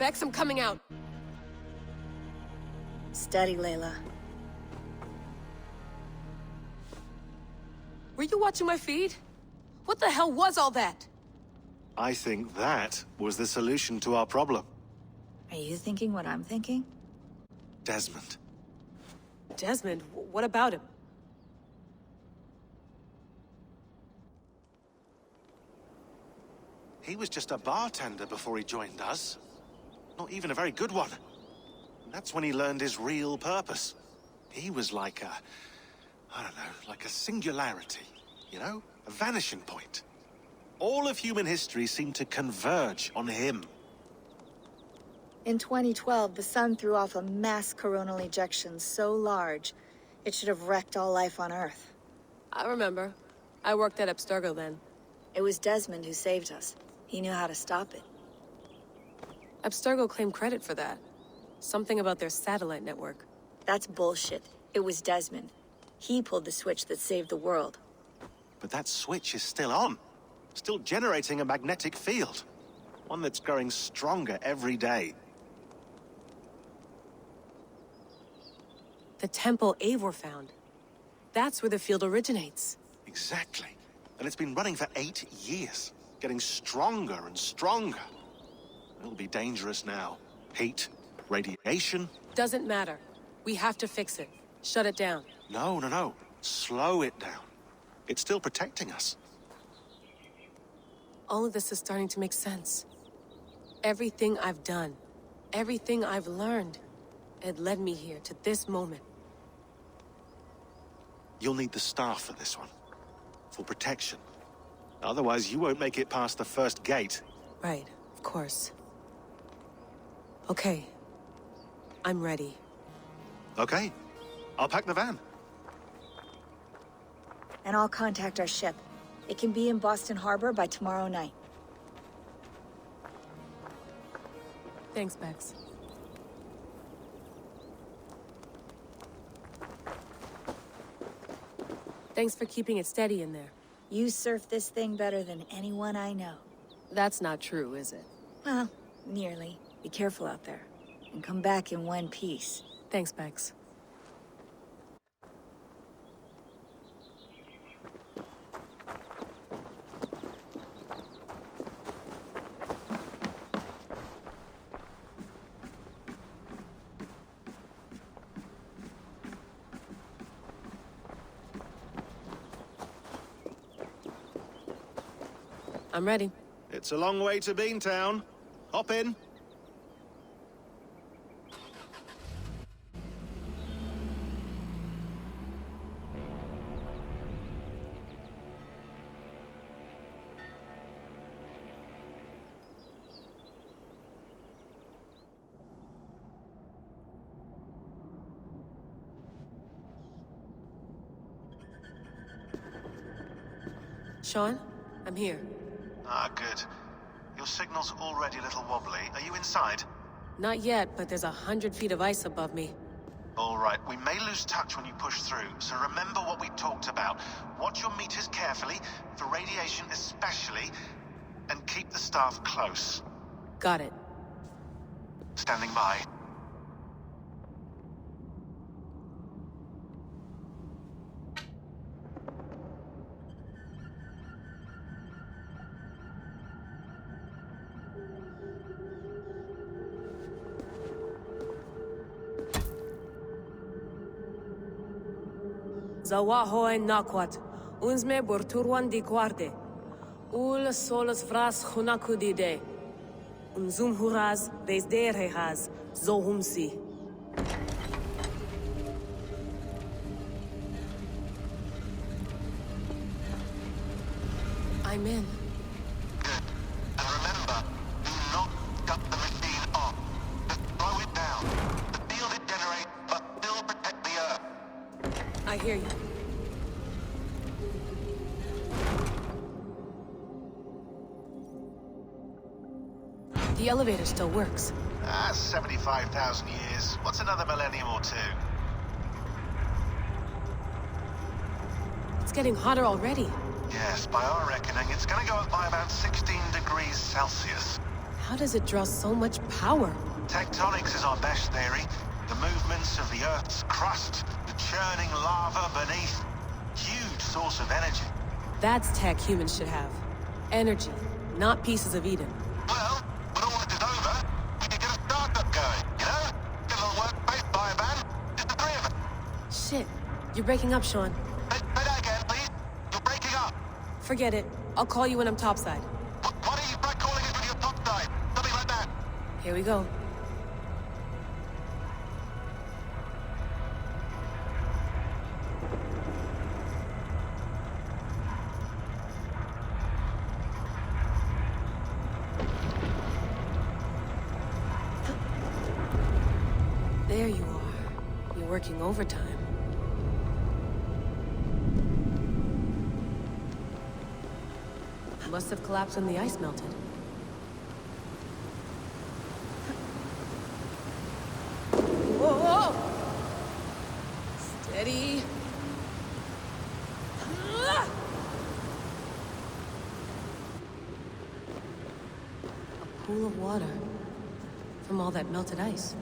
Bex, I'm coming out. Steady, Layla. Were you watching my feed? What the hell was all that? I think that was the solution to our problem. Are you thinking what I'm thinking? Desmond. Desmond? What about him? He was just a bartender before he joined us. Not even a very good one. And that's when he learned his real purpose. He was like a... I don't know, like a singularity, you know? A vanishing point. All of human history seemed to converge on him. In 2012, the sun threw off a mass coronal ejection so large, it should have wrecked all life on Earth. I remember. I worked at Abstergo then. It was Desmond who saved us. He knew how to stop it. Abstergo claimed credit for that. Something about their satellite network. That's bullshit. It was Desmond. He pulled the switch that saved the world. But that switch is still on. Still generating a magnetic field. One that's growing stronger every day. The temple Eivor found. That's where the field originates. Exactly. And it's been running for 8 years. Getting stronger and stronger. It'll be dangerous now. Heat, radiation. Doesn't matter. We have to fix it. Shut it down. No. Slow it down. It's still protecting us. All of this is starting to make sense. Everything I've done, everything I've learned, it led me here to this moment. You'll need the staff for this one. For protection. Otherwise, you won't make it past the first gate. Right, of course. Okay. I'm ready. Okay. I'll pack the van. And I'll contact our ship. It can be in Boston Harbor by tomorrow night. Thanks, Bex. Thanks for keeping it steady in there. You surf this thing better than anyone I know. That's not true, is it? Well, nearly. Be careful out there. And come back in one piece. Thanks, Bex. I'm ready. It's a long way to Beantown. Hop in. Sean, I'm here. Ah, good. Your signal's already a little wobbly. Are you inside? Not yet, but there's 100 feet of ice above me. All right, we may lose touch when you push through, so remember what we talked about. Watch your meters carefully, for radiation especially, and keep the staff close. Got it. Standing by. Zawahoy nakwat, unzme borturwan di guarde. Ul solos vras hunakudide. Unzum huraz, bezderehaz, zohumsi. I'm in. Good. And remember, do not cut the machine off. Just slow it down. The field it generates, but still protect the Earth. I hear you. The elevator still works. 75,000 years. What's another millennium or two? It's getting hotter already. Yes, by our reckoning, it's gonna go up by about 16 degrees Celsius. How does it draw so much power? Tectonics is our best theory. The movements of the Earth's crust, the churning lava beneath. Huge source of energy. That's tech humans should have. Energy, not pieces of Eden. Well, when all this is over, we can get a startup going, you know? Get a little workspace, buy a van, just the three of us. Shit, you're breaking up, Sean. Say that again, please. You're breaking up. Forget it. I'll call you when I'm topside. Why don't you try calling us with your top side? Something like that. Here we go. There you are. You're working overtime. Must have collapsed when the ice melted. Whoa! Steady. A pool of water from all that melted ice.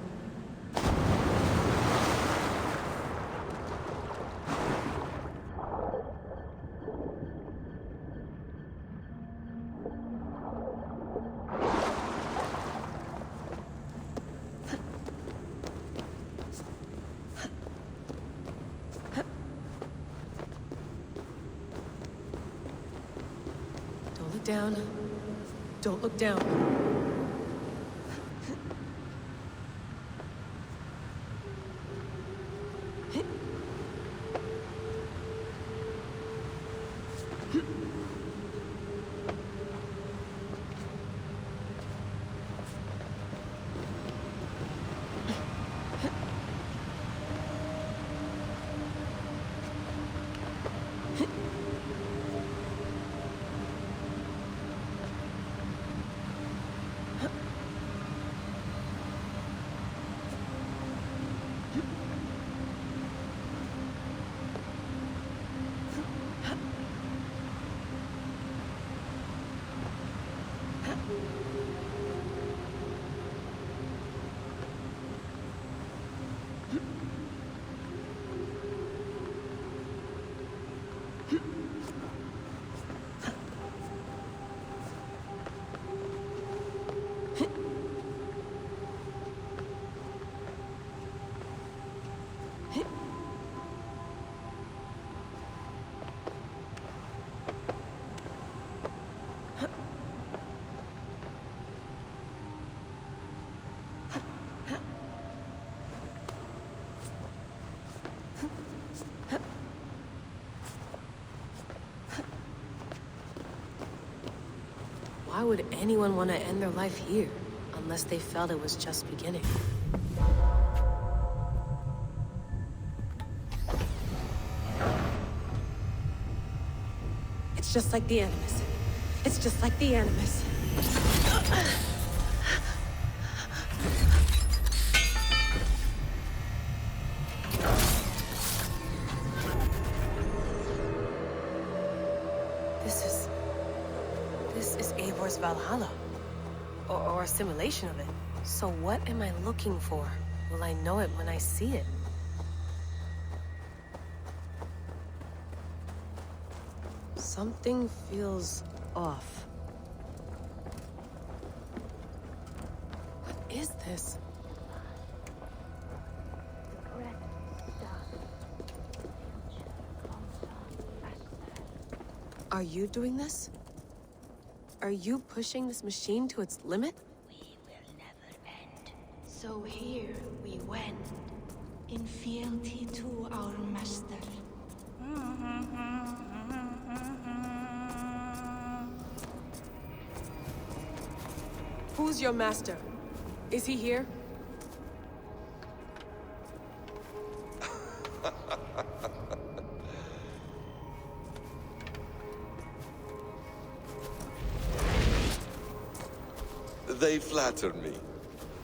Don't look down. Don't look down. Why would anyone want to end their life here, unless they felt it was just beginning? It's just like the Animus. It's just like the Animus. This is Eivor's Valhalla. Or a simulation of it. So what am I looking for? Will I know it when I see it? Something feels off. What is this? Are you doing this? Are you pushing this machine to its limit? We will never end. So here we went, in fealty to our master. Who's your master? Is he here? They flatter me.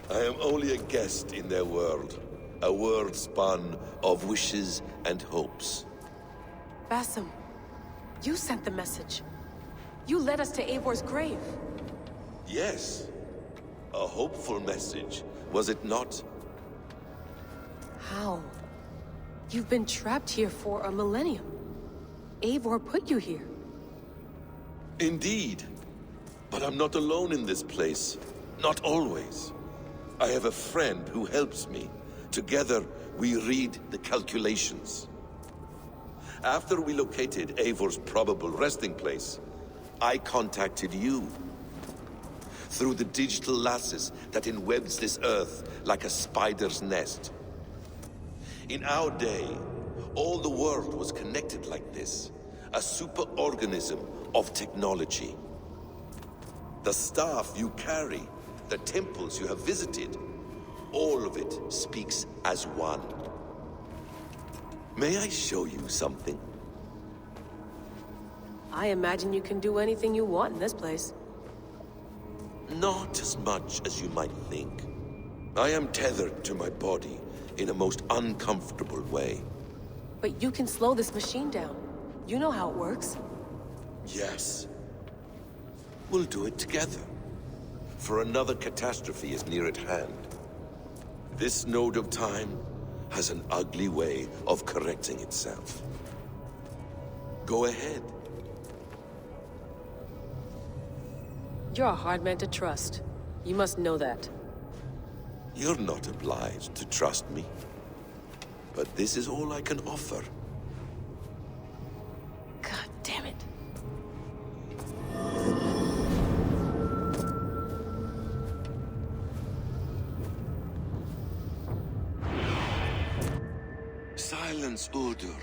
I am only a guest in their world. A world spun of wishes and hopes. Basim, you sent the message. You led us to Eivor's grave. Yes, A hopeful message, was it not? How? You've been trapped here for a millennium. Eivor put you here. Indeed. But I'm not alone in this place. Not always. I have a friend who helps me. Together, we read the calculations. After we located Eivor's probable resting place, I contacted you. Through the digital lasses that enwebs this Earth like a spider's nest. In our day, all the world was connected like this. A superorganism of technology. The staff you carry, the temples you have visited, all of it speaks as one. May I show you something? I imagine you can do anything you want in this place. Not as much as you might think. I am tethered to my body in a most uncomfortable way. But you can slow this machine down. You know how it works. Yes. We'll do it together. For another catastrophe is near at hand. This node of time has an ugly way of correcting itself. Go ahead. You're a hard man to trust. You must know that. You're not obliged to trust me. But this is all I can offer. God damn it. Silence, Udur.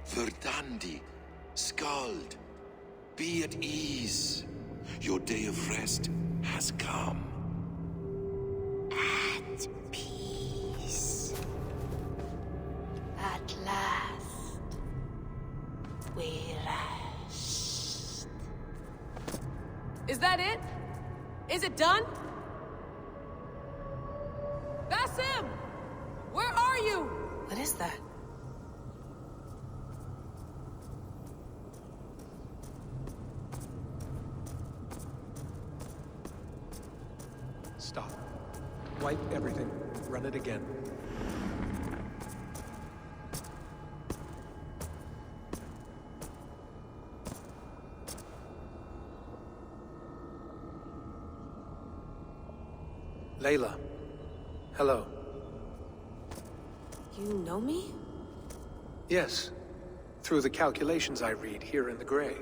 Verdandi. Skald. Be at ease. Your day of rest has come. At peace. At last, we rest. Is that it? Is it done? Basim! Where are you? What is that? Stop. Wipe everything. Run it again. Layla. Hello. You know me? Yes. Through the calculations I read here in the gray.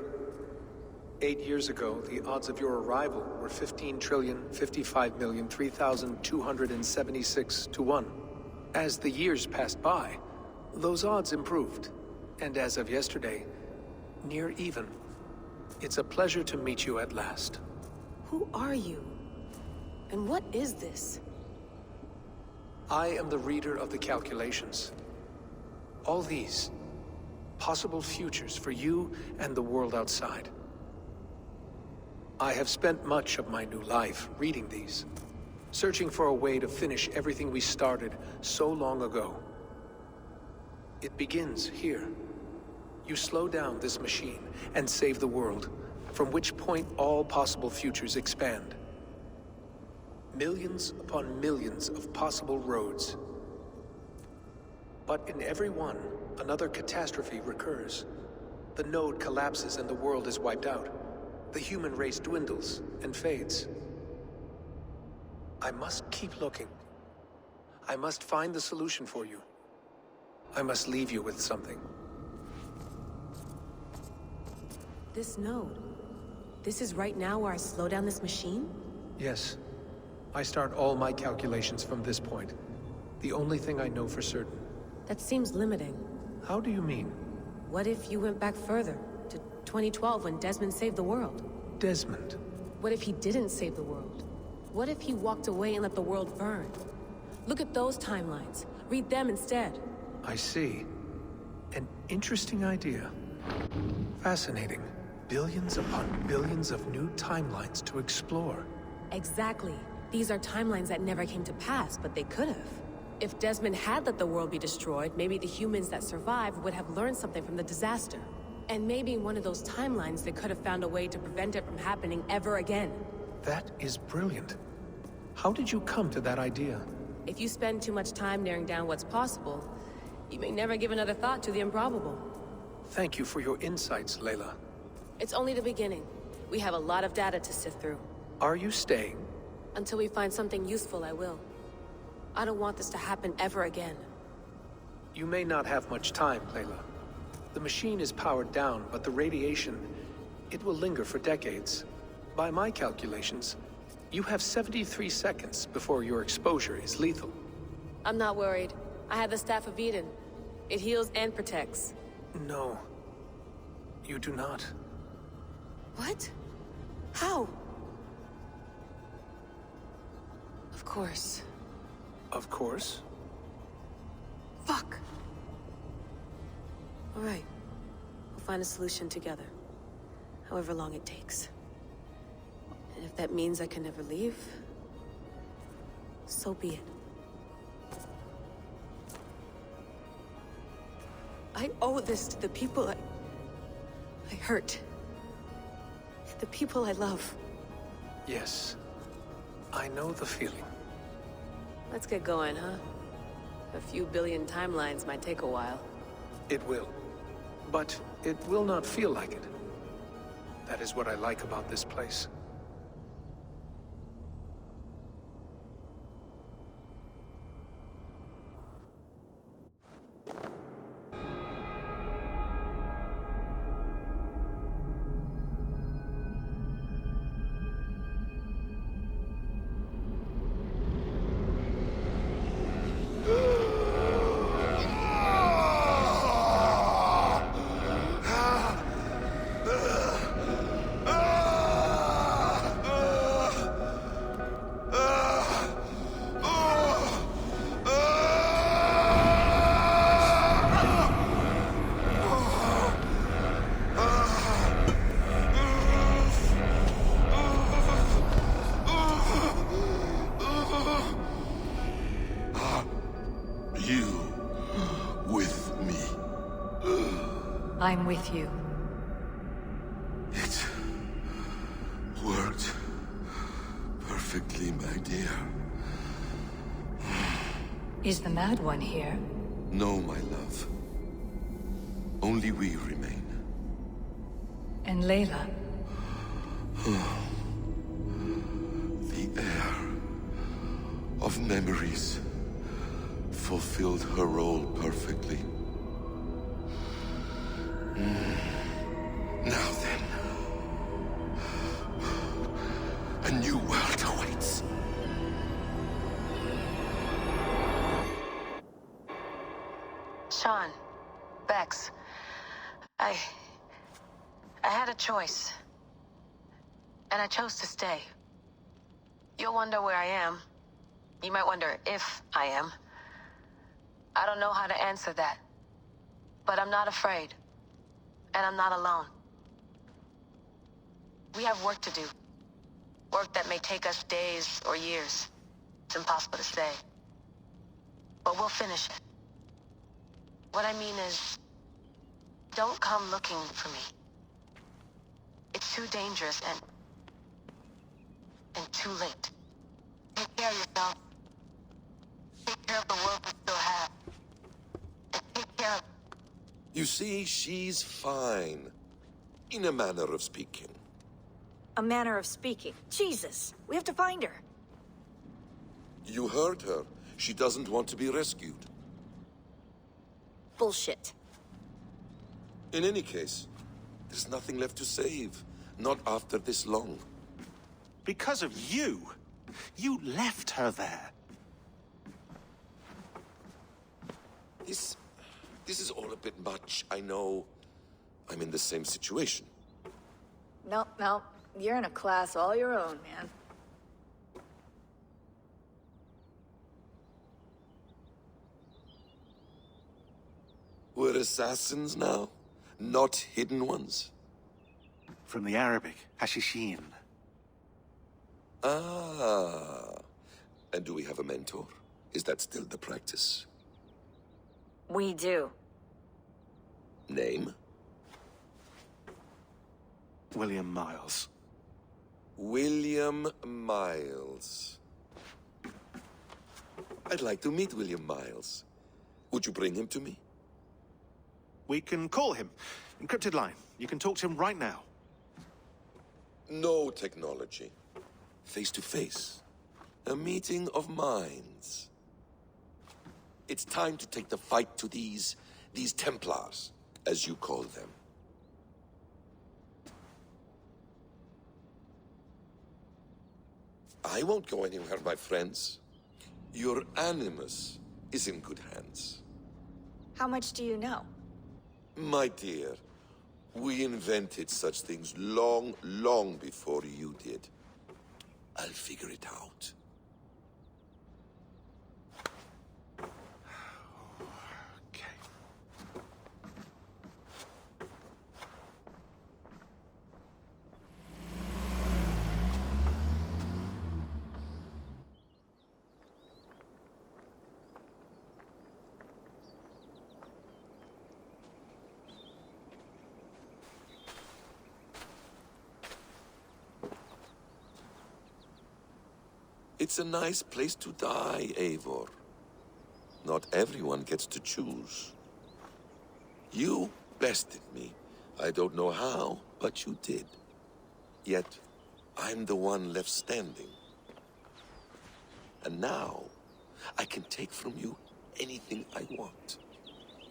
8 years ago, the odds of your arrival were 15,055,003,276 to 1. As the years passed by, those odds improved. And as of yesterday, near even. It's a pleasure to meet you at last. Who are you? And what is this? I am the reader of the calculations. All these, possible futures for you and the world outside. I have spent much of my new life reading these, searching for a way to finish everything we started so long ago. It begins here. You slow down this machine and save the world, from which point all possible futures expand. Millions upon millions of possible roads. But in every one, another catastrophe recurs. The node collapses and the world is wiped out. The human race dwindles and fades. I must keep looking. I must find the solution for you. I must leave you with something. This node. This is right now where I slow down this machine? Yes. I start all my calculations from this point. The only thing I know for certain. That seems limiting. How do you mean? What if you went back further, to 2012 when Desmond saved the world? Desmond. What if he didn't save the world? What if he walked away and let the world burn? Look at those timelines. Read them instead. I see. An interesting idea. Fascinating. Billions upon billions of new timelines to explore. Exactly. These are timelines that never came to pass, but they could have. If Desmond had let the world be destroyed, maybe the humans that survived would have learned something from the disaster. And maybe in one of those timelines they could have found a way to prevent it from happening ever again. That is brilliant. How did you come to that idea? If you spend too much time narrowing down what's possible, you may never give another thought to the improbable. Thank you for your insights, Layla. It's only the beginning. We have a lot of data to sift through. Are you staying? Until we find something useful, I will. I don't want this to happen ever again. You may not have much time, Layla. The machine is powered down, but the radiation, it will linger for decades. By my calculations, you have 73 seconds before your exposure is lethal. I'm not worried. I have the Staff of Eden. It heals and protects. No, you do not. What? How? Of course. Of course. Fuck! All right. We'll find a solution together. However long it takes. And if that means I can never leave, so be it. I owe this to the people I hurt. The people I love. Yes, I know the feeling. Let's get going, huh? A few billion timelines might take a while. It will. But it will not feel like it. That is what I like about this place. I'm with you. It worked perfectly, my dear. Is the Mad One here? No, my love. Only we remain. And Layla? The air of memories fulfilled her role perfectly. Now then, a new world awaits. Sean, Bex, I had a choice. And I chose to stay. You'll wonder where I am. You might wonder if I am. I don't know how to answer that. But I'm not afraid. And I'm not alone. We have work to do. Work that may take us days or years. It's impossible to say. But we'll finish it. What I mean is, don't come looking for me. It's too dangerous and too late. Take care of yourself. Take care of the world we still have. And take care of... You see, she's fine. In a manner of speaking. A manner of speaking. Jesus, we have to find her. You heard her. She doesn't want to be rescued. Bullshit. In any case, there's nothing left to save. Not after this long. Because of you. You left her there. This is all a bit much, I know. I'm in the same situation. No. You're in a class all your own, man. We're assassins now? Not hidden ones? From the Arabic, Hashishin. Ah. And do we have a mentor? Is that still the practice? We do. Name? William Miles. William Miles. I'd like to meet William Miles. Would you bring him to me? We can call him. Encrypted line. You can talk to him right now. No technology. Face to face. A meeting of minds. It's time to take the fight to these Templars, as you call them. I won't go anywhere, my friends. Your animus is in good hands. How much do you know? My dear, we invented such things long, long before you did. I'll figure it out. Okay. It's a nice place to die, Eivor. Not everyone gets to choose. You bested me. I don't know how, but you did. Yet, I'm the one left standing. And now, I can take from you anything I want.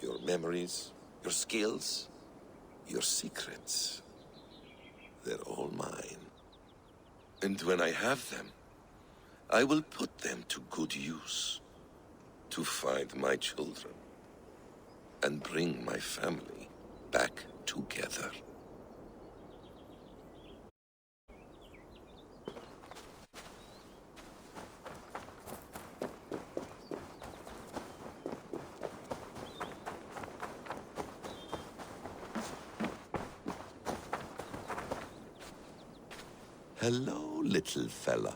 Your memories, your skills, your secrets. They're all mine. And when I have them, I will put them to good use. To find my children. And bring my family back together. Hello, little fella.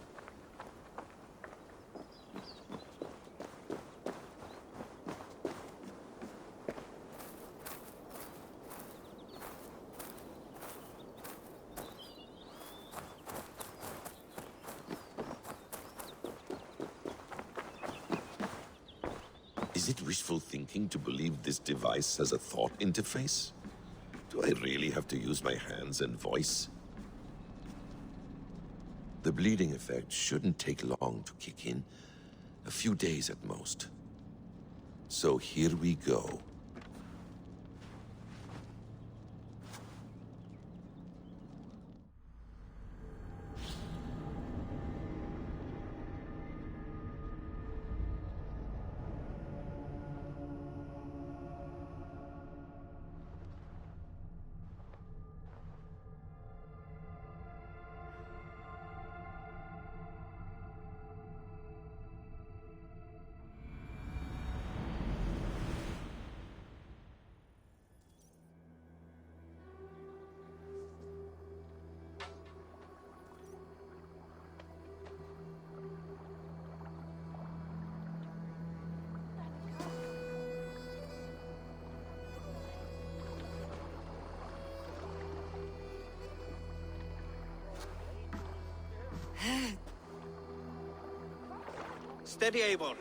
Is it wishful thinking to believe this device has a thought interface? Do I really have to use my hands and voice? The bleeding effect shouldn't take long to kick in. A few days at most. So here we go. Steady, Eivor.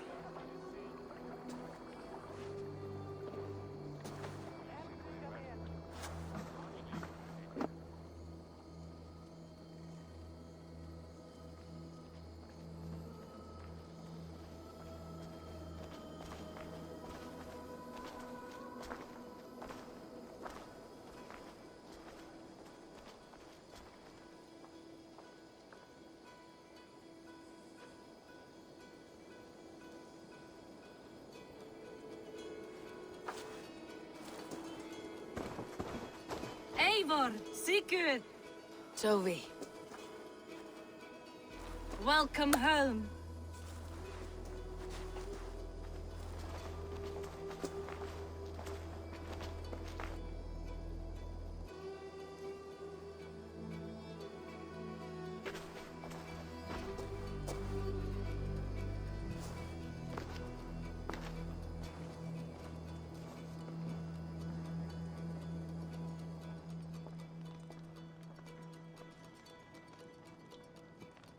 Eivor, Sigurd, Tovi. welcome home.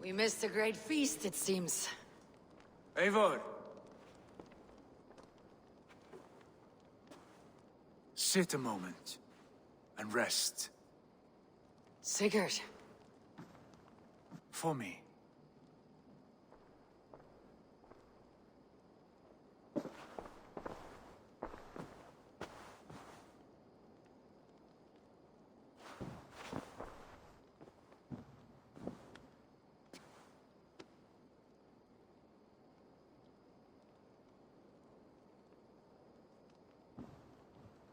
We missed a great feast, it seems. Eivor, Sit a moment and rest. Sigurd. For me.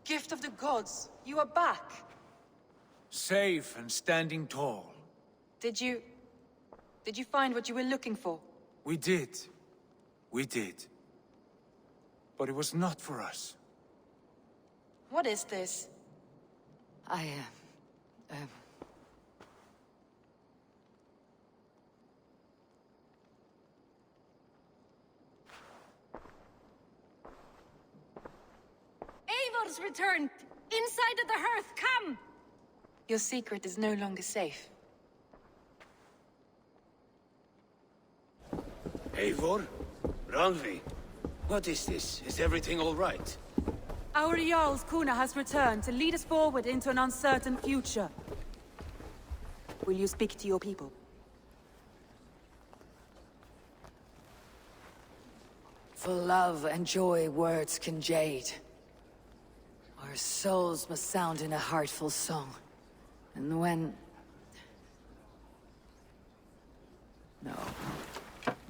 Gift of the gods, you are back. Safe and standing tall. Did you find what you were looking for? We did. We did. But it was not for us. What is this? Eivor's returned! Inside of the hearth, come! Your secret is no longer safe. Eivor? Randvi? What is this? Is everything all right? Our Jarl's Kuna has returned to lead us forward into an uncertain future. Will you speak to your people? For love and joy words can jade. Our souls must sound in a heartful song. And when... No.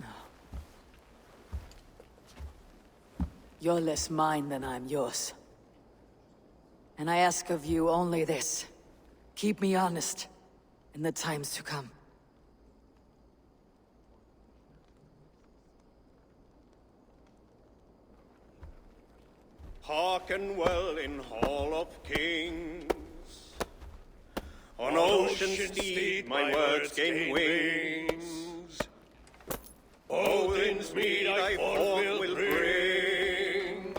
No. You're less mine than I'm yours. And I ask of you only this. Keep me honest in the times to come. Hearken well in Hall of Kings. On ocean's steed my words gain wings. Odin's mead I forth will bring.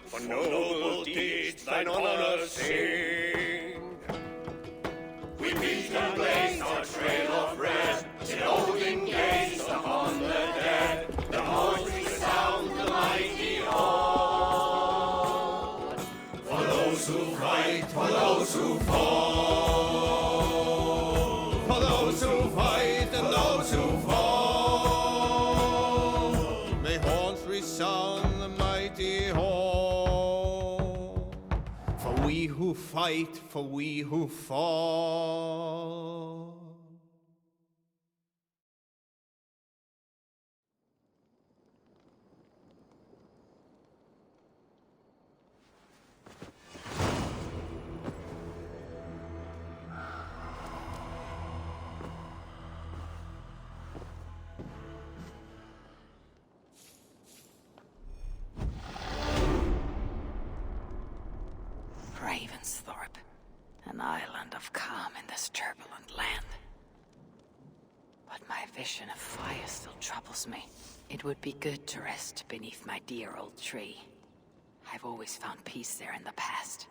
For noble deeds thine honor sing. We beat and blaze our trail of red, till Odin gazed upon the dead. The voice resound the mighty hall. For those who fight, for those who fall. For those who fight and those who fall. May horns resound the mighty hall. For we who fight, for we who fall. Ravensthorpe, an island of calm in this turbulent land. But my vision of fire still troubles me. It would be good to rest beneath my dear old tree. I've always found peace there in the past.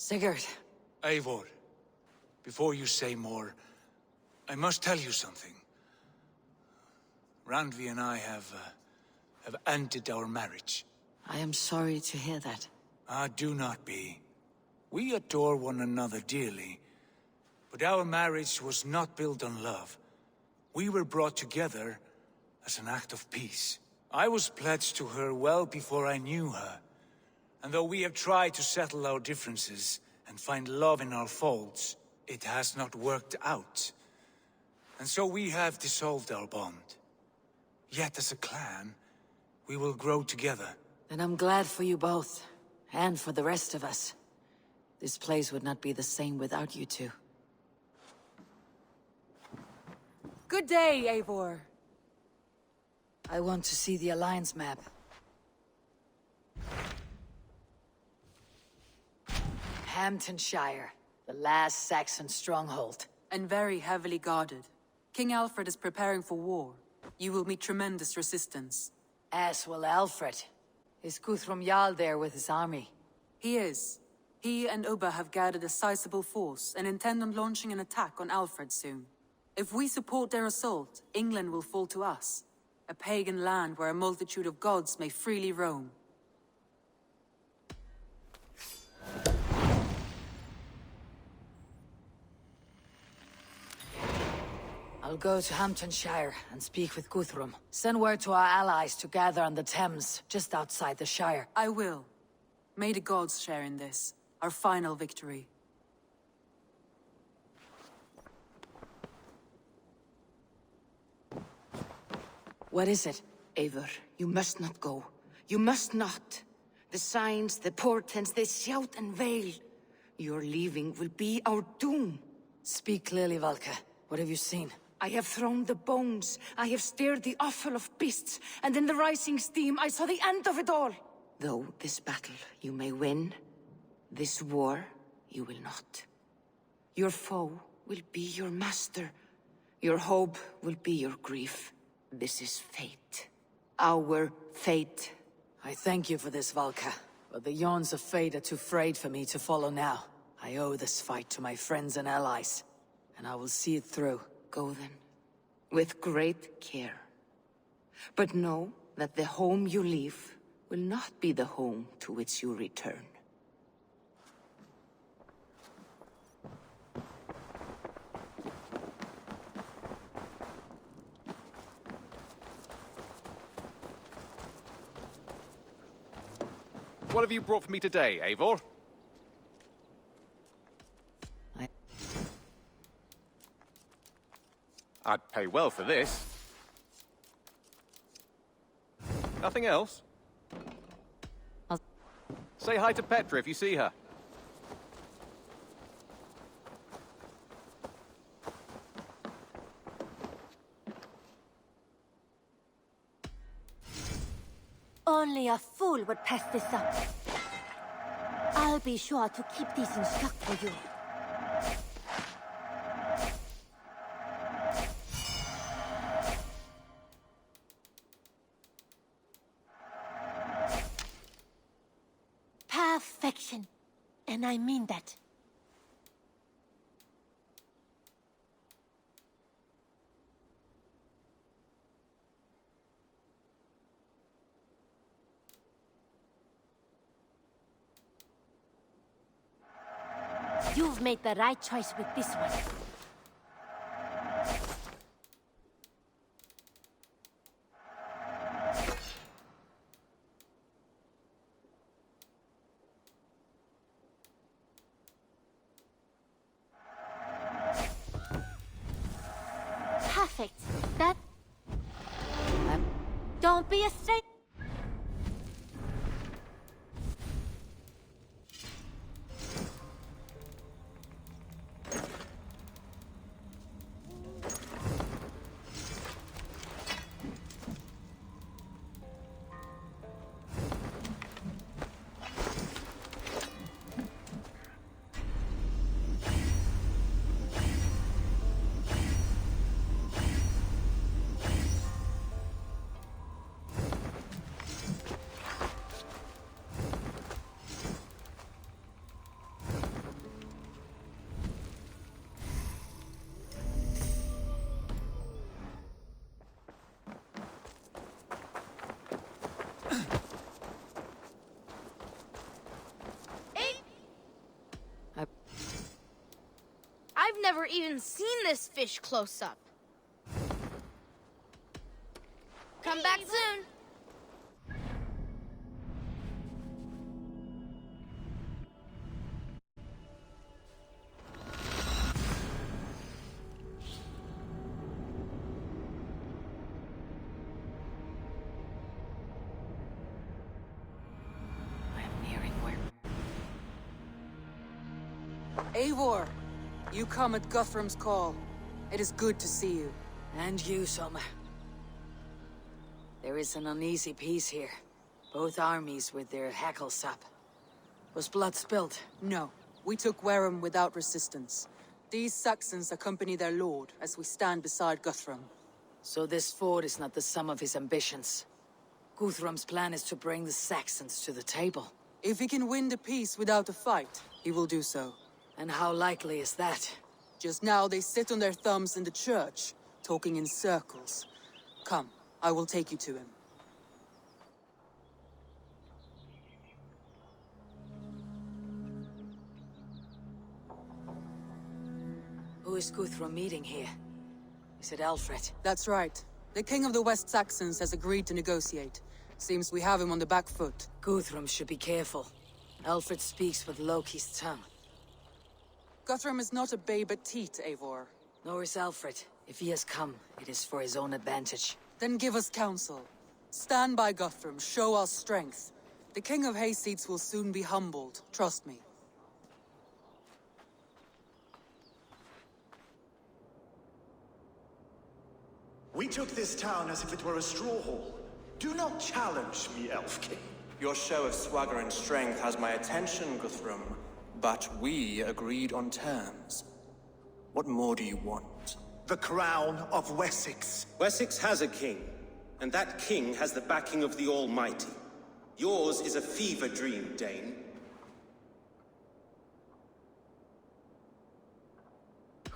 Sigurd. Eivor, before you say more, I must tell you something. Randvi and I have ended our marriage. I am sorry to hear that. Ah, do not be. We adore one another dearly, but our marriage was not built on love. We were brought together as an act of peace. I was pledged to her well before I knew her, and though we have tried to settle our differences and find love in our faults, it has not worked out. And so we have dissolved our bond. Yet as a clan, we will grow together. Then I'm glad for you both, and for the rest of us. This place would not be the same without you two. Good day, Eivor. I want to see the Alliance map. Hamptonshire, the last Saxon stronghold. And very heavily guarded. King Alfred is preparing for war. You will meet tremendous resistance. As will Alfred. Is Guthrum Jarl there with his army? He is. He and Ubba have gathered a sizable force and intend on launching an attack on Alfred soon. If we support their assault, England will fall to us. A pagan land where a multitude of gods may freely roam. I'll go to Hamptonshire and speak with Guthrum. Send word to our allies to gather on the Thames, just outside the Shire. I will. May the gods share in this, our final victory. What is it? Eivor, you must not go. You must not. The signs, the portents, they shout and wail. Your leaving will be our doom. Speak clearly, Valka. What have you seen? I have thrown the bones. I have stirred the offal of beasts. And in the rising steam, I saw the end of it all. Though this battle you may win, this war you will not. Your foe will be your master. Your hope will be your grief. This is fate. Our fate. I thank you for this, Valka. But the yawns of fate are too frayed for me to follow now. I owe this fight to my friends and allies. And I will see it through. Go then. With great care. But know that the home you leave will not be the home to which you return. What have you brought for me today, Eivor? I'd pay well for this. Nothing else? Say hi to Petra if you see her. Only a fool would pass this up. I'll be sure to keep these in stock for you. Perfection. And I mean that. You've made the right choice with this one. Perfect. That... Don't be a stranger. never even seen this fish close up. Come back soon. Eivor, you come at Guthrum's call. It is good to see you. And you, Soma. There is an uneasy peace here. Both armies with their hackles up. Was blood spilled? No. We took Wareham without resistance. These Saxons accompany their lord as we stand beside Guthrum. So this fort is not the sum of his ambitions. Guthrum's plan is to bring the Saxons to the table. If he can win the peace without a fight, he will do so. And how likely is that? Just now they sit on their thumbs in the church, talking in circles. Come, I will take you to him. Who is Guthrum meeting here? Is it Alfred? That's right. The king of the West Saxons has agreed to negotiate. Seems we have him on the back foot. Guthrum should be careful. Alfred speaks with Loki's tongue. Guthrum is not a babe at teat, Eivor. Nor is Alfred. If he has come, it is for his own advantage. Then give us counsel. Stand by Guthrum, show our strength. The king of Hayseeds will soon be humbled, trust me. We took this town as if it were a straw hall. Do not challenge me, Elf King. Your show of swagger and strength has my attention, Guthrum. But we agreed on terms. What more do you want? The crown of Wessex. Wessex has a king, and that king has the backing of the Almighty. Yours is a fever dream, Dane.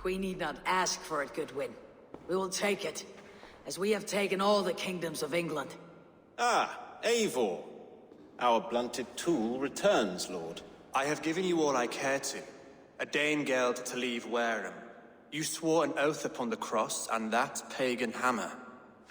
We need not ask for it, Goodwin. We will take it, as we have taken all the kingdoms of England. Ah, Eivor. Our blunted tool returns, Lord. I have given you all I care to. A Danegeld to leave Wareham. You swore an oath upon the cross, and that pagan hammer.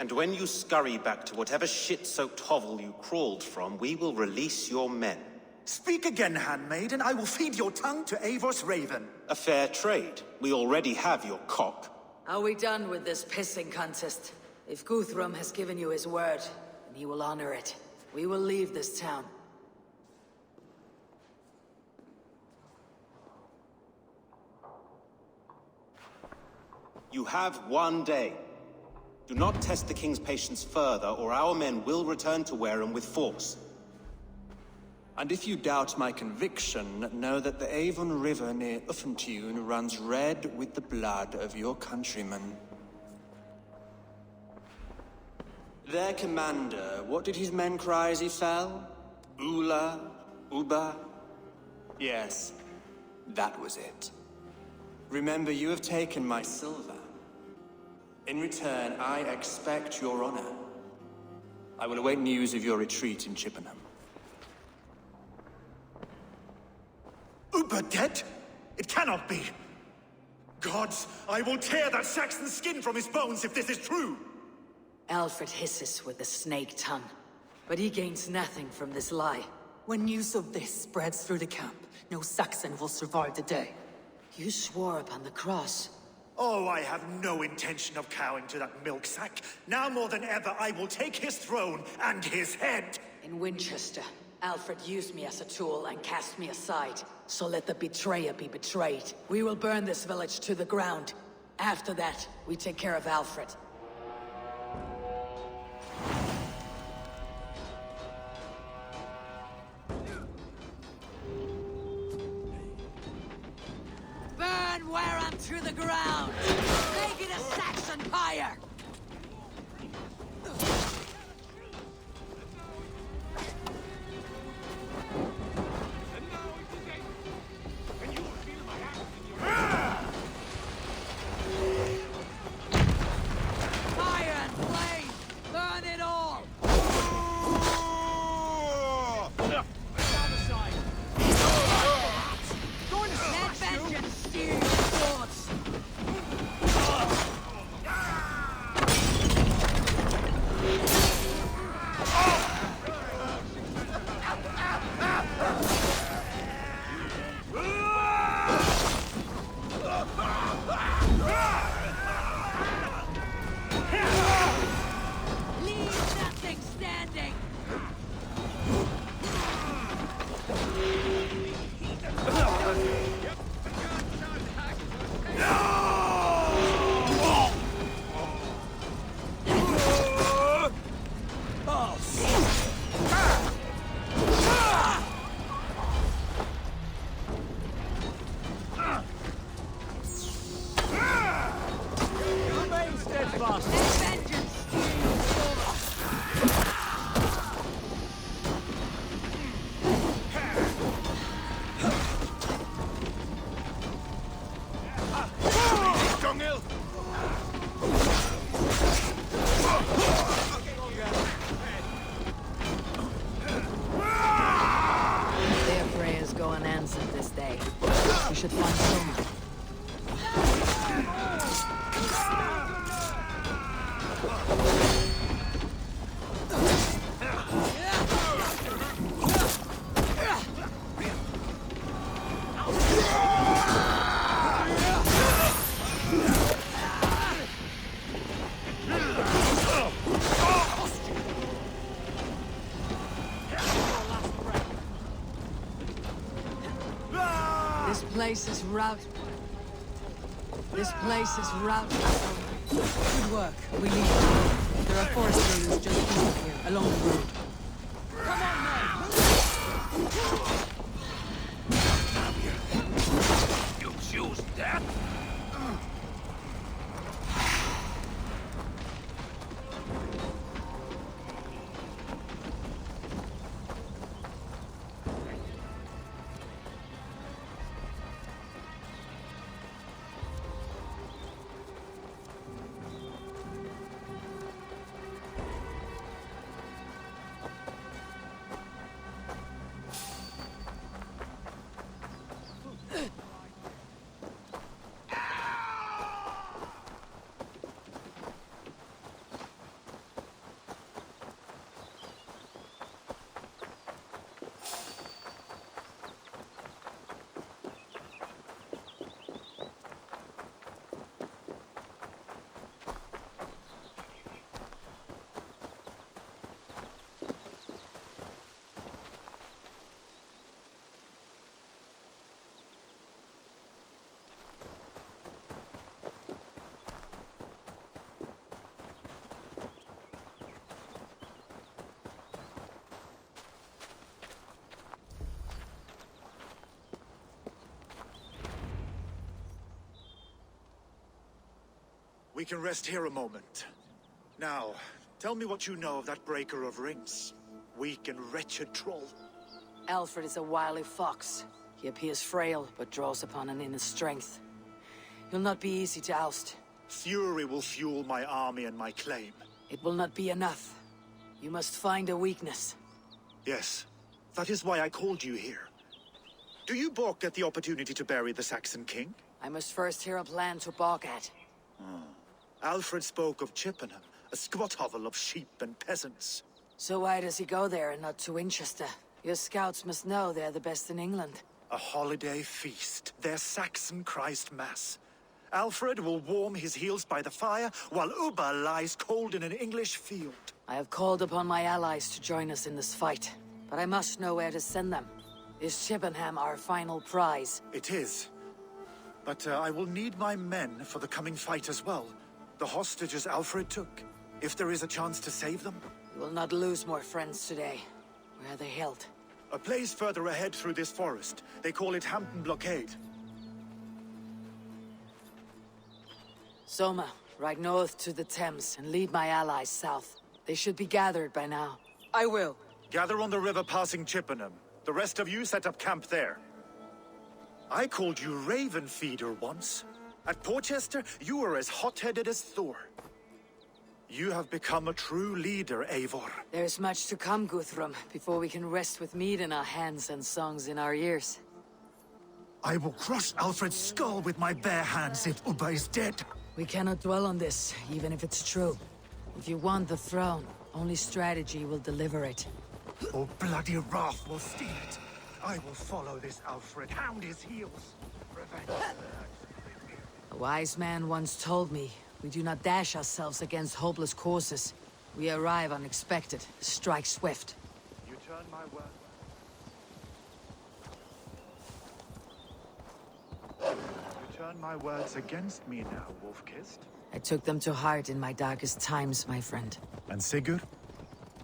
And when you scurry back to whatever shit-soaked hovel you crawled from, we will release your men. Speak again, handmaid, and I will feed your tongue to Eivor's raven. A fair trade. We already have your cock. Are we done with this pissing contest? If Guthrum has given you his word, then he will honor it. We will leave this town. You have 1 day. Do not test the king's patience further, or our men will return to Wareham with force. And if you doubt my conviction, know that the Avon River near Uffentune runs red with the blood of your countrymen. Their commander, what did his men cry as he fell? Ula? Uba? Yes, that was it. Remember, you have taken my silver. In return, I expect your honor. I will await news of your retreat in Chippenham. Uber dead? It cannot be. Gods, I will tear that Saxon skin from his bones if this is true. Alfred hisses with a snake tongue, but he gains nothing from this lie. When news of this spreads through the camp, no Saxon will survive the day. You swore upon the cross. Oh, I have no intention of cowing to that milk sack. Now more than ever, I will take his throne and his head. In Winchester, Alfred used me as a tool and cast me aside. So let the betrayer be betrayed. We will burn this village to the ground. After that, we take care of Alfred. Burn Wareham to the ground! Make it a Saxon pyre! Fire and flame! Burn it all! Let vengeance steer your swords! should find Soma. This place is rout. This place is rout. Good work. We leave. There are forest buildings just east of here, along the road. You choose that? We can rest here a moment. Now, tell me what you know of that breaker of rings. Weak and wretched troll. Alfred is a wily fox. He appears frail, but draws upon an inner strength. He'll not be easy to oust. Fury will fuel my army and my claim. It will not be enough. You must find a weakness. Yes, that is why I called you here. Do you balk at the opportunity to bury the Saxon king? I must first hear a plan to balk at. Alfred spoke of Chippenham, a squat hovel of sheep and peasants. So why does he go there and not to Winchester? Your scouts must know they're the best in England. A holiday feast, their Saxon Christ Mass. Alfred will warm his heels by the fire, while Ubba lies cold in an English field. I have called upon my allies to join us in this fight, but I must know where to send them. Is Chippenham our final prize? It is. But I will need my men for the coming fight as well. The hostages Alfred took. If there is a chance to save them. You will not lose more friends today. Where are they held? A place further ahead through this forest. They call it Hampton Blockade. Soma, ride north to the Thames and lead my allies south. They should be gathered by now. I will. Gather on the river passing Chippenham. The rest of you set up camp there. I called you Raven Feeder once. At Porchester, you were as hot-headed as Thor. You have become a true leader, Eivor. There's much to come, Guthrum, before we can rest with meat in our hands and songs in our ears. I will crush Alfred's skull with my bare hands if Ubba is dead. We cannot dwell on this, even if it's true. If you want the throne, only strategy will deliver it. Oh, bloody wrath will steal it. I will follow this Alfred, hound his heels. Revenge. A wise man once told me, we do not dash ourselves against hopeless courses. We arrive unexpected, strike swift. You turn my word. You turn my words against me now, Wolf-Kissed. I took them to heart in my darkest times, my friend. And Sigurd?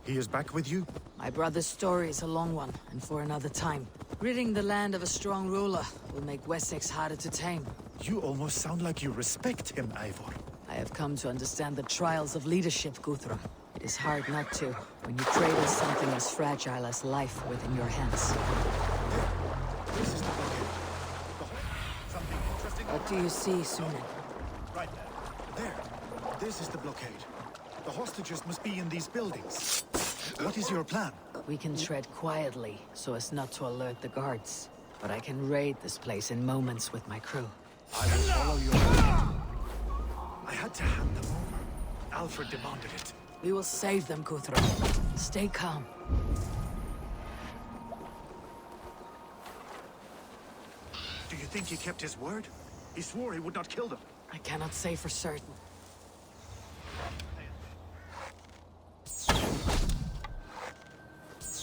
He is back with you? My brother's story is a long one, and for another time. Ridding the land of a strong ruler will make Wessex harder to tame. You almost sound like you respect him, Eivor. I have come to understand the trials of leadership, Guthrum. It is hard not to, when you cradle something as fragile as life within your hands. This is the blockade. Something interesting. What do you see, Sunan? Right there. There. This is the blockade. The hostages must be in these buildings. What is your plan? We can tread quietly, so as not to alert the guards. but I can raid this place in moments with my crew. I will follow your... I had to hand them over. Alfred demanded it. We will save them, Guthrum. Stay calm. Do you think he kept his word? He swore he would not kill them. I cannot say for certain.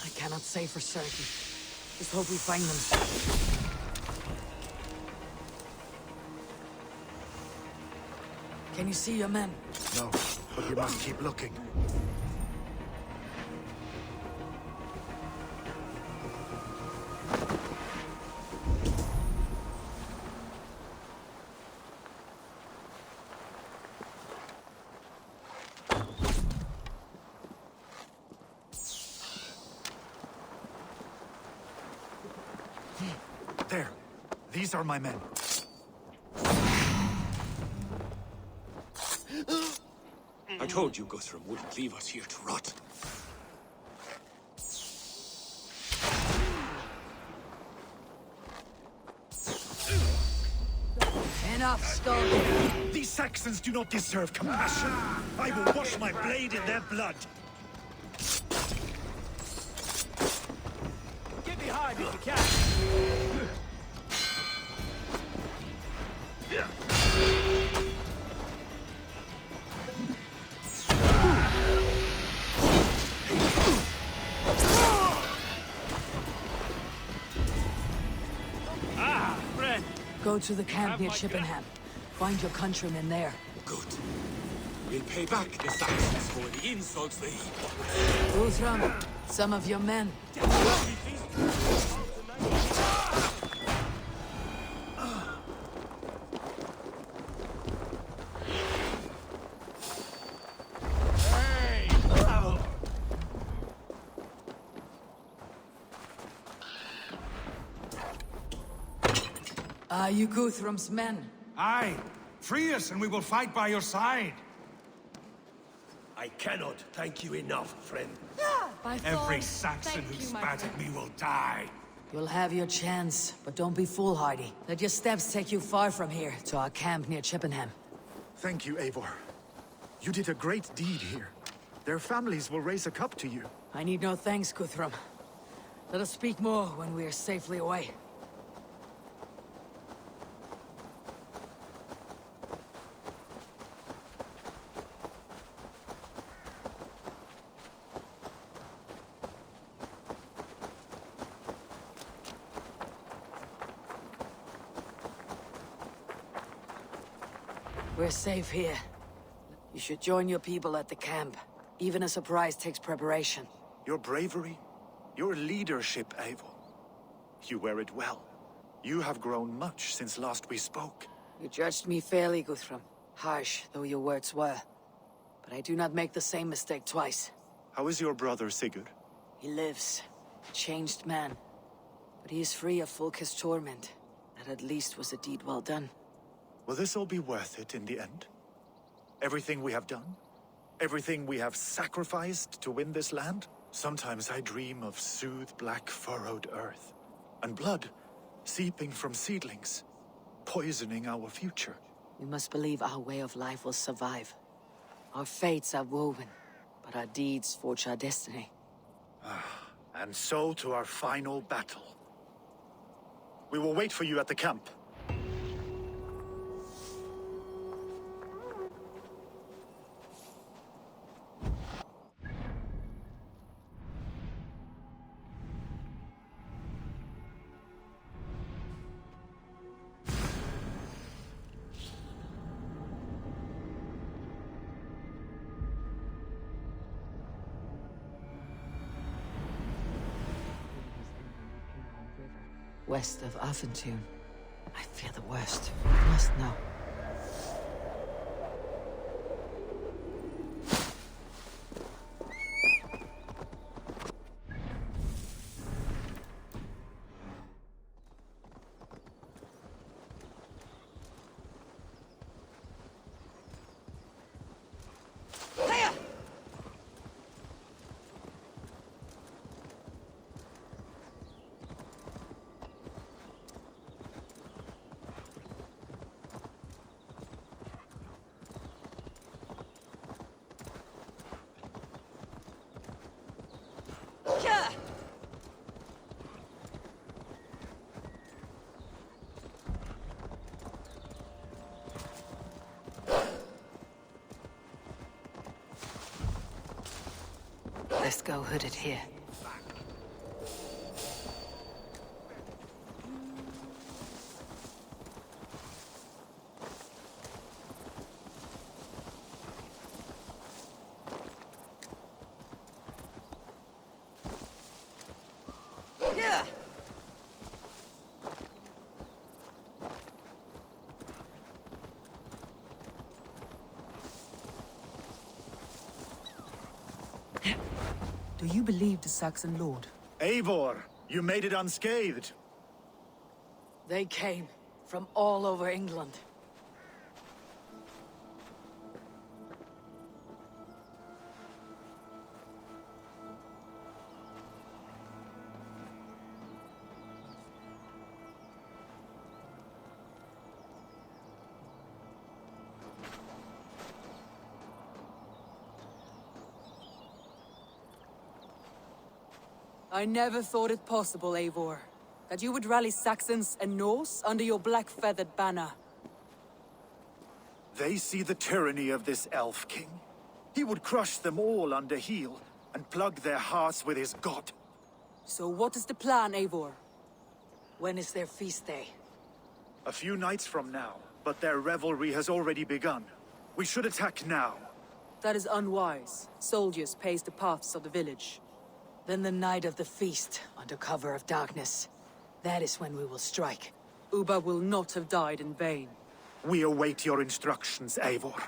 I cannot say for certain. Just hope we find them. Can you see your men? No, but we must keep looking. There. These are my men. I told you Guthrum wouldn't leave us here to rot. Enough, Skull. These Saxons do not deserve compassion. I will wash my blade in their blood. Get behind if you can. Go to the camp near Chippenham. Find your countrymen there. Good. We'll pay back the Saxons for the insults they heap on us. Guthrum, some of your men. Are you Guthrum's men? Aye. Free us and we will fight by your side. I cannot thank you enough, friend. Every Saxon who spat at me will die. You'll have your chance, but don't be foolhardy. Let your steps take you far from here, to our camp near Chippenham. Thank you, Eivor. You did a great deed here. Their families will raise a cup to you. I need no thanks, Guthrum. Let us speak more when we are safely away. We're safe here. You should join your people at the camp. Even a surprise takes preparation. Your bravery, your leadership, Eivor. You wear it well. You have grown much since last we spoke. You judged me fairly, Guthrum. Harsh though your words were. But I do not make the same mistake twice. How is your brother, Sigurd? He lives. A changed man. But he is free of Fulka's torment. That at least was a deed well done. Will this all be worth it in the end? Everything we have done? Everything we have sacrificed to win this land? Sometimes I dream of soothed black furrowed earth, and blood seeping from seedlings, poisoning our future. We must believe our way of life will survive. Our fates are woven, but our deeds forge our destiny. And so to our final battle. We will wait for you at the camp. West of Affentune. I fear the worst. I must know. Best go hooded here. Do you believe the Saxon lord? Eivor, you made it unscathed. They came from all over England. I never thought it possible, Eivor, that you would rally Saxons and Norse under your black-feathered banner. They see the tyranny of this elf king. He would crush them all under heel and plug their hearts with his god. So what is the plan, Eivor? When is their feast day? A few nights from now, but their revelry has already begun. We should attack now. That is unwise. Soldiers pace the paths of the village. Then the night of the feast, under cover of darkness. That is when we will strike. Ubba will not have died in vain. We await your instructions, Eivor.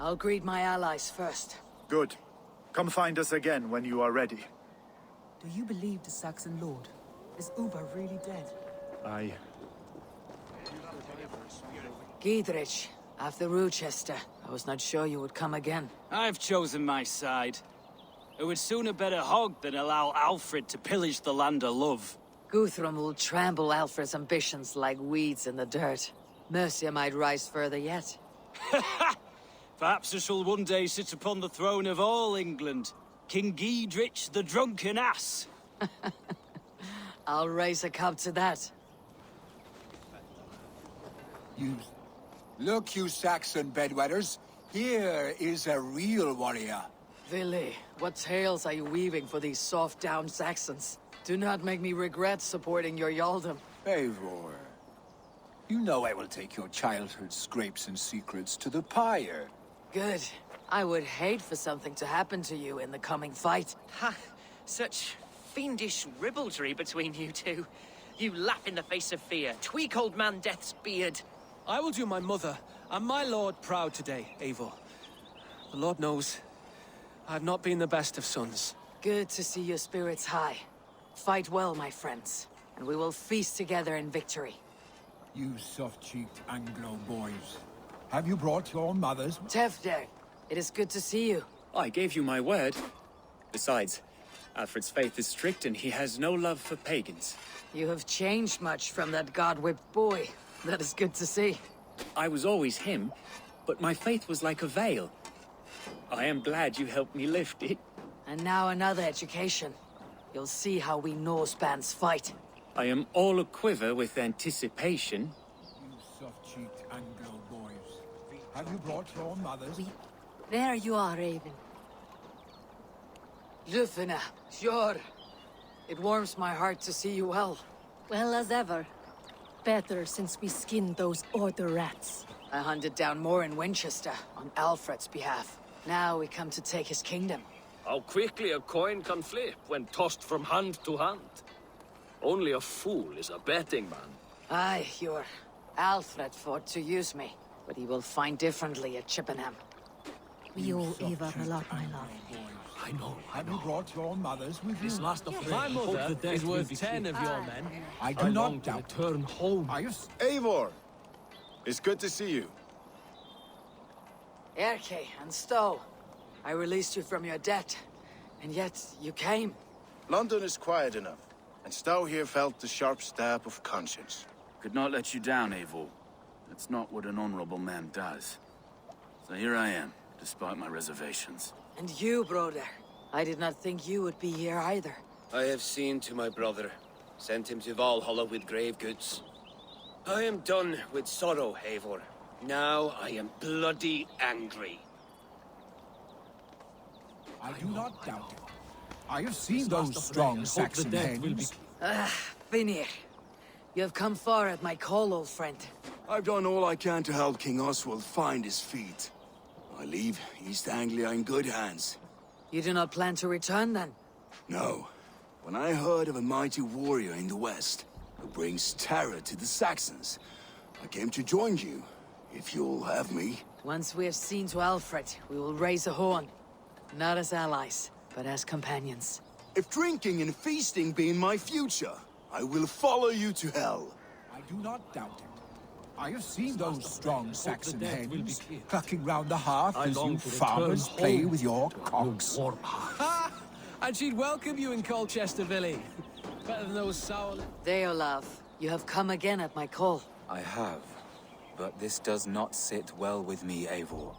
I'll greet my allies first. Good. Come find us again when you are ready. Do you believe the Saxon lord? Is Ubba really dead? Giedrich, after Rochester. I was not sure you would come again. I've chosen my side. It would sooner bet a hog than allow Alfred to pillage the land of love. Guthrum will trample Alfred's ambitions like weeds in the dirt. Mercia might rise further yet. Perhaps I shall one day sit upon the throne of all England. King Giedrich the drunken ass. I'll raise a cup to that. Look, you Saxon bedwetters. Here is a real warrior. Vili, what tales are you weaving for these soft-down Saxons? Do not make me regret supporting your Yaldom. Eivor, you know I will take your childhood scrapes and secrets to the pyre. Good. I would hate for something to happen to you in the coming fight. Ha! Such fiendish ribaldry between you two. You laugh in the face of fear, tweak old man Death's beard. I will do my mother and my lord proud today, Eivor. The Lord knows, I have not been the best of sons. Good to see your spirits high. Fight well, my friends, and we will feast together in victory. You soft-cheeked Anglo boys. Have you brought your mothers? Tefder, it is good to see you. I gave you my word. Besides, Alfred's faith is strict and he has no love for pagans. You have changed much from that god-whipped boy. That is good to see. I was always him, but my faith was like a veil. I am glad you helped me lift it. And now another education. You'll see how we Norse bands fight. I am all aquiver with anticipation. You soft-cheeked Anglo boys. Have you brought your mothers? There you are, Raven. Lufina, sure. It warms my heart to see you well. Well as ever. Better since we skinned those Order rats. I hunted down more in Winchester, on Alfred's behalf. Now we come to take his kingdom. How quickly a coin can flip when tossed from hand to hand. Only a fool is a betting man. Aye, your Alfred fought to use me, but he will find differently at Chippenham. We owe Eva a lot, my love. I know. Have you brought your mothers with you? This last of my mother is worth 10 of your men. I do not doubt. Return home. Eivor! It's good to see you. Erke and Stowe. I released you from your debt, and yet you came. London is quiet enough, and Stowe here felt the sharp stab of conscience. Could not let you down, Eivor. That's not what an honorable man does. So here I am, despite my reservations. And you, brother. I did not think you would be here either. I have seen to my brother, sent him to Valhalla with grave goods. I am done with sorrow, Eivor. Now I am bloody angry. I do not doubt it. I have seen those strong Saxon hens. Finir. You have come far at my call, old friend. I've done all I can to help King Oswald find his feet. I leave East Anglia in good hands. You do not plan to return, then? No. When I heard of a mighty warrior in the west, who brings terror to the Saxons, I came to join you, if you'll have me. Once we have seen to Alfred, we will raise a horn. Not as allies, but as companions. If drinking and feasting be in my future, I will follow you to hell. I do not doubt it. I have seen those strong Saxon hens clucking round the hearth as you farmers play with your cocks. And she'd welcome you in Colchester, Billy. Better than those sour... Deolav, you have come again at my call. I have, but this does not sit well with me, Eivor.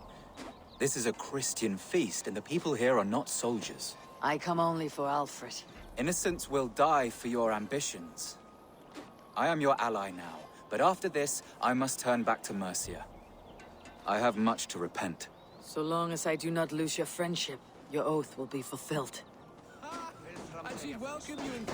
This is a Christian feast, and the people here are not soldiers. I come only for Alfred. Innocents will die for your ambitions. I am your ally now, but after this, I must turn back to Mercia. I have much to repent. So long as I do not lose your friendship, your oath will be fulfilled. And she'd welcome you in